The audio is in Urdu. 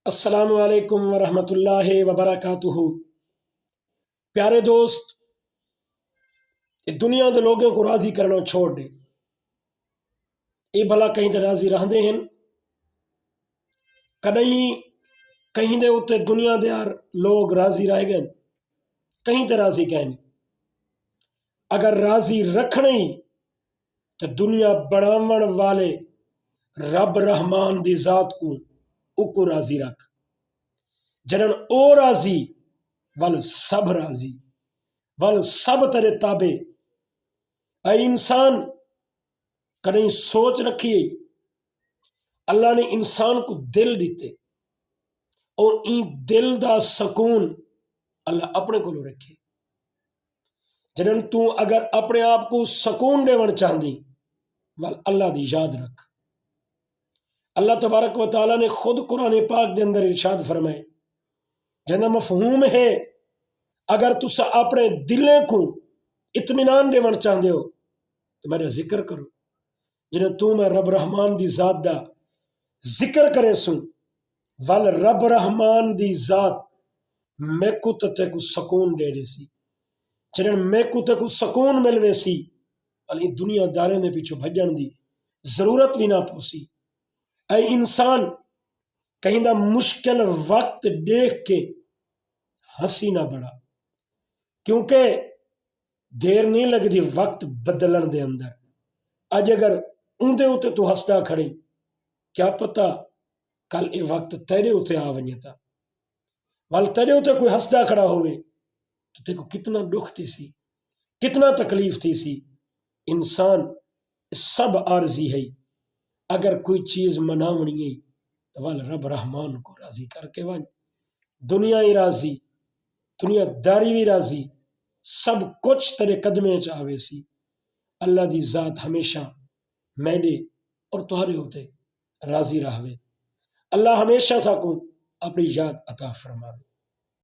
السلام علیکم ورحمۃ اللہ وبرکاتہ۔ پیارے دوست، دنیا کے لوگوں کو راضی کرنا چھوڑ دے، یہ بھلا کہیں تے راضی رہندے ہیں؟ کہیں دے اتنے دنیا دے ہر لوگ راضی رہ گئے، کہیں تے راضی کہیں نہیں۔ اگر راضی رکھنے ہی تو دنیا بناون والے رب رحمان دی ذات کو راضی رکھ، جنن او راضی ول سب راضی، ول سب تیرے تابع۔ اے انسان، کہیں سوچ رکھیے، اللہ نے انسان کو دل دیتے اور این دل دا سکون اللہ اپنے کو رکھے۔ جنن تو اگر اپنے آپ کو سکون دیون چاہندی ول اللہ دی یاد رکھ۔ اللہ تبارک و تعالیٰ نے خود قرآن پاک دے اندر ارشاد فرمائے، جنہ مفہوم ہے اگر تسا اپنے دلیں کو اطمینان دیون چاہندے ہو تو میرا ذکر کرو۔ جنہ تو میں رب رحمان دی ذات دا ذکر کرے سن ول رب رحمان دی ذات میں کو تے کو سکون دے دے سی، جنہ میں کو تے کو سکون ملوے سی، علی دنیا دارے میں پیچھو بھجن دی ضرورت بھی نہ پوسی۔ اے انسان، کہیں دا مشکل وقت دیکھ کے ہنسی نہ بڑا، کیونکہ دیر نہیں لگتی وقت بدلن دے اندر۔ اج اگر اندے ہوتے تو ہستا کھڑی، کیا پتا کل اے وقت تیرے ہوتے آ ونجتا، وال تیرے ہوتے کوئی ہستا کھڑا ہوئے تو تے کو کتنا دکھ تھی سی، کتنا تکلیف تھی سی۔ انسان سب عارضی ہے، اگر کوئی چیز مناونی ہے تو وال رب رحمان کو راضی کر کے ون، دنیا ہی راضی، دنیا داری بھی راضی، سب کچھ تیرے قدمے چاہوے سی۔ اللہ دی ذات ہمیشہ میڈے اور تہارے ہوتے راضی رہوے۔ اللہ ہمیشہ ساکوں اپنی یاد عطا فرماوے۔